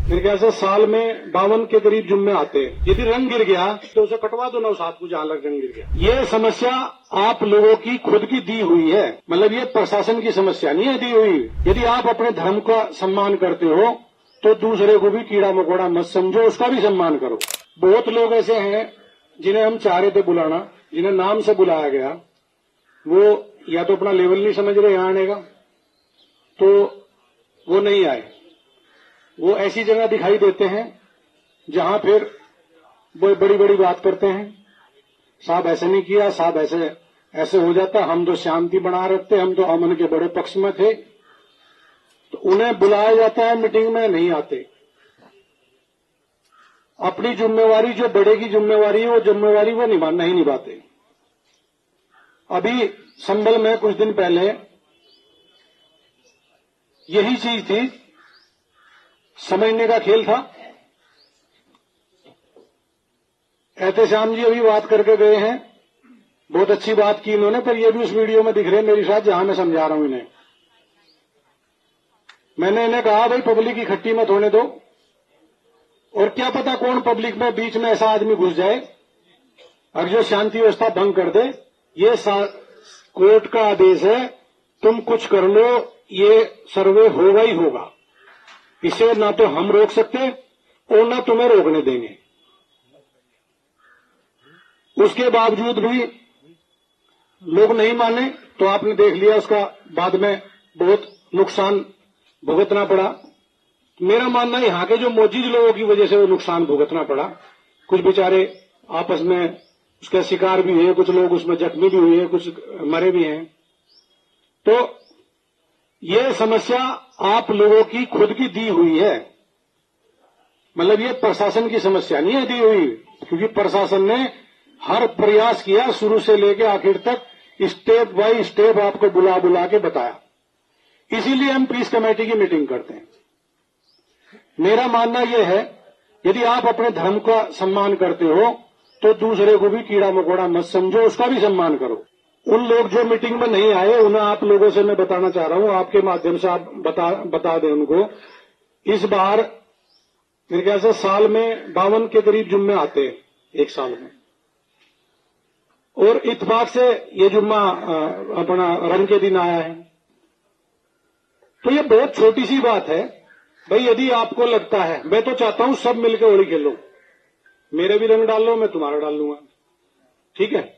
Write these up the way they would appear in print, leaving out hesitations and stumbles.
मेरे ख्याल से साल में 52 के करीब जुम्मे आते हैं। यदि रंग गिर गया तो उसे कटवा दो 9/7 को, जहां लग रंग गिर गया। ये समस्या आप लोगों की खुद की दी हुई है, मतलब ये प्रशासन की समस्या नहीं है दी हुई। यदि आप अपने धर्म का सम्मान करते हो तो दूसरे को भी कीड़ा मकोड़ा मत समझो, उसका भी सम्मान करो। बहुत लोग ऐसे हैं जिन्हें हम चाह रहे थे बुलाना, जिन्हें नाम से बुलाया गया, वो या तो अपना लेवल नहीं समझ रहे यहां आने का, तो वो नहीं आए। वो ऐसी जगह दिखाई देते हैं जहां फिर वो बड़ी बड़ी बात करते हैं, साहब ऐसे नहीं किया, साहब ऐसे हो जाता, हम तो शांति बना रखते, हम तो अमन के बड़े पक्ष में थे। तो उन्हें बुलाया जाता है, मीटिंग में नहीं आते। अपनी जिम्मेवारी, जो बड़े की जिम्मेवारी है, वो जिम्मेवारी वो नहीं निभाते। अभी संभल में कुछ दिन पहले यही चीज थी, समझने का खेल था। एहतेशाम जी अभी बात करके गए हैं, बहुत अच्छी बात की इन्होंने, पर ये भी उस वीडियो में दिख रहे हैं मेरे साथ जहां मैं समझा रहा हूं इन्हें। मैंने इन्हें कहा भाई पब्लिक इकट्ठी मत होने दो, और क्या पता कौन पब्लिक में बीच में ऐसा आदमी घुस जाए और जो शांति व्यवस्था भंग कर दे। ये कोर्ट का आदेश है, तुम कुछ कर लो, ये सर्वे होगा ही होगा। इसे ना तो हम रोक सकते और ना तुम्हें रोकने देंगे। उसके बावजूद भी लोग नहीं माने, तो आपने देख लिया, उसका बाद में बहुत नुकसान भुगतना पड़ा। मेरा मानना है यहां के जो मौजूद लोगों की वजह से वो नुकसान भुगतना पड़ा। कुछ बेचारे आपस में उसका शिकार भी हुए, कुछ लोग उसमें जख्मी भी हुए, कुछ मरे भी हैं। तो ये समस्या आप लोगों की खुद की दी हुई है, मतलब ये प्रशासन की समस्या नहीं है दी हुई, क्योंकि प्रशासन ने हर प्रयास किया शुरू से लेकर आखिर तक, स्टेप बाय स्टेप आपको बुला बुला के बताया। इसीलिए हम पीस कमेटी की मीटिंग करते हैं। मेरा मानना यह है, यदि आप अपने धर्म का सम्मान करते हो तो दूसरे को भी कीड़ा मकोड़ा मत समझो, उसका भी सम्मान करो। उन लोग जो मीटिंग में नहीं आए, उन्हें आप लोगों से मैं बताना चाह रहा हूं, आपके माध्यम से आप बता दें उनको। इस बार मेरे ख्याल से साल में 52 के करीब जुम्मे आते हैं एक साल में, और इत्तेफाक से ये जुम्मा अपना रंग के दिन आया है। तो ये बहुत छोटी सी बात है भाई। यदि आपको लगता है, मैं तो चाहता हूं सब मिलकर होली खेलो, मेरे भी रंग डाल लो, मैं तुम्हारा डाल लूंगा, ठीक है।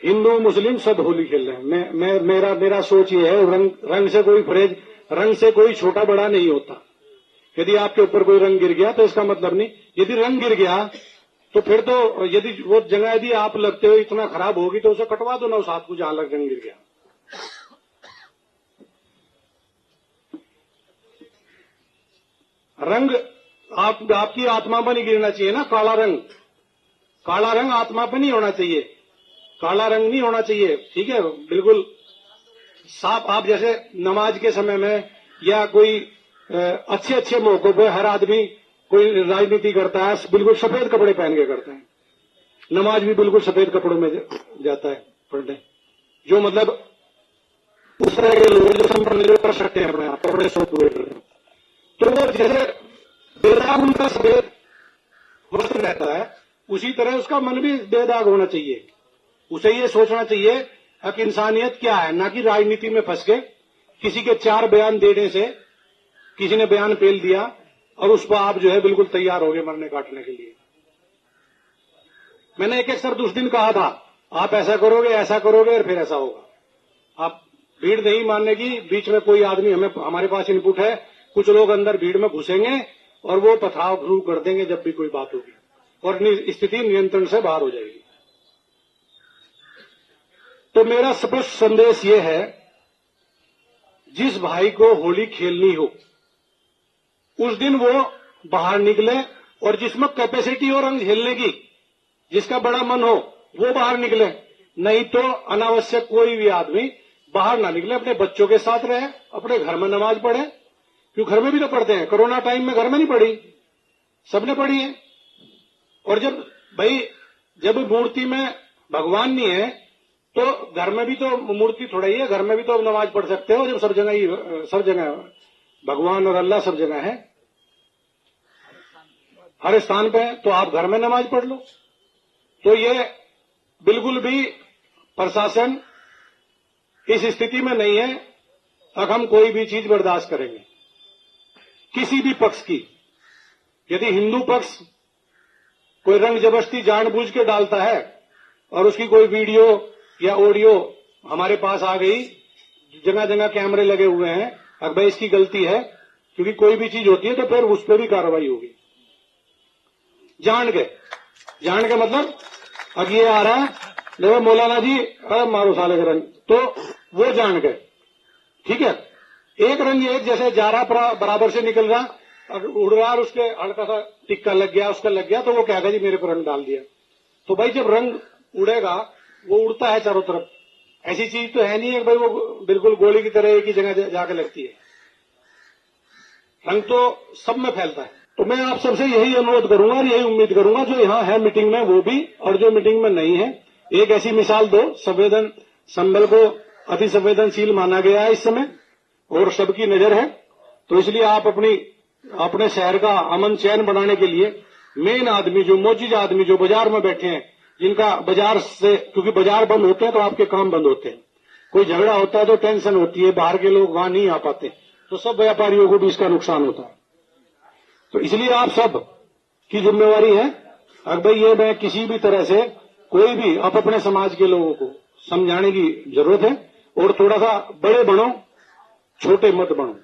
हिंदू मुस्लिम सब होली खेल रहे हैं। मेरा सोच ये है, रंग से कोई छोटा बड़ा नहीं होता। यदि आपके ऊपर कोई रंग गिर गया तो इसका मतलब नहीं, यदि रंग गिर गया तो फिर तो यदि वो जगह यदि आप लगते हो इतना खराब होगी तो उसे कटवा दो 9/7 को, जहां लग रंग गिर गया। रंग आपकी आत्मा पर नहीं गिरना चाहिए ना। काला रंग आत्मा पर नहीं होना चाहिए, काला रंग नहीं होना चाहिए, ठीक है। बिल्कुल साफ, आप जैसे नमाज के समय में या कोई अच्छे मौकों पर हर आदमी कोई राजनीति करता है, बिल्कुल सफेद कपड़े पहन के करते हैं। नमाज भी बिल्कुल सफेद कपड़ों में जाता है पढ़ने, जो मतलब उस तरह के लोग जो संपर्क कर सकते हैं अपने आप कपड़े सो पूरे करते हैं। तो वो जैसे बेदाग उनका सफेद वस्त्र रहता है, उसी तरह उसका मन भी बेदाग होना चाहिए। उसे ये सोचना चाहिए कि इंसानियत क्या है, ना कि राजनीति में फंस के किसी के 4 बयान देने से, किसी ने बयान पेल दिया और उस पर आप जो है बिल्कुल तैयार हो गए मरने काटने के लिए। मैंने एक शर्त उस दिन कहा था, आप ऐसा करोगे और फिर ऐसा होगा। आप भीड़ नहीं मानने की, बीच में कोई आदमी, हमारे पास इनपुट है, कुछ लोग अंदर भीड़ में घुसेंगे और वो पथराव शुरू कर देंगे जब भी कोई बात होगी, और स्थिति नियंत्रण से बाहर हो जाएगी। तो मेरा स्पष्ट संदेश ये है, जिस भाई को होली खेलनी हो उस दिन वो बाहर निकले, और जिसमें कैपेसिटी हो रंग खेलने की, जिसका बड़ा मन हो वो बाहर निकले। नहीं तो अनावश्यक कोई भी आदमी बाहर ना निकले, अपने बच्चों के साथ रहे, अपने घर में नमाज पढ़े, क्यों घर में भी तो पढ़ते हैं। कोरोना टाइम में घर में नहीं पढ़ी, सबने पढ़ी है। और जब मूर्ति में भगवान नहीं है तो घर में भी तो मूर्ति थोड़ा ही है, घर में भी तो नमाज पढ़ सकते हो, जब सब जगह भगवान और अल्लाह सब जगह है। हर स्थान पे, तो आप घर में नमाज पढ़ लो। तो ये बिल्कुल भी प्रशासन इस स्थिति में नहीं है अब हम कोई भी चीज बर्दाश्त करेंगे किसी भी पक्ष की। यदि हिंदू पक्ष कोई रंग जबरदस्ती जानबूझ के डालता है और उसकी कोई वीडियो या ऑडियो हमारे पास आ गई, जगह जगह कैमरे लगे हुए हैं, अब भाई इसकी गलती है, क्योंकि कोई भी चीज होती है तो फिर उस पर भी कार्रवाई होगी। जान के मतलब अब ये आ रहा है, देखो मौलाना जी मारो साले का रंग, तो वो जान गए, ठीक है। एक रंग ये जैसे जा रहा बराबर से निकल रहा, उड़ रहा और उसके हल्का सा टिक्का लग गया, उसका लग गया, तो वो कहेगा जी मेरे पर रंग डाल दिया। तो भाई जब रंग उड़ेगा, वो उड़ता है चारों तरफ, ऐसी चीज तो है नहीं है भाई वो बिल्कुल गोली की तरह एक ही जगह जाके लगती है। रंग तो सब में फैलता है। तो मैं आप सबसे यही अनुरोध करूंगा और यही उम्मीद करूंगा जो यहाँ है मीटिंग में वो भी, और जो मीटिंग में नहीं है, एक ऐसी मिसाल दो। संबल को अति संवेदनशील माना गया है इस समय और सबकी नजर है, तो इसलिए आप अपने शहर का अमन चैन बनाने के लिए मेन आदमी, जो मोजिज आदमी जो बाजार में बैठे हैं, जिनका बाजार से, क्योंकि बाजार बंद होते हैं तो आपके काम बंद होते हैं, कोई झगड़ा होता है तो टेंशन होती है, बाहर के लोग वहां नहीं आ पाते, तो सब व्यापारियों को भी इसका नुकसान होता है। तो इसलिए आप सब की जिम्मेवारी है, अब भाई ये मैं किसी भी तरह से कोई भी आप अपने समाज के लोगों को समझाने की जरूरत है, और थोड़ा सा बड़े बनो, छोटे मत बनो।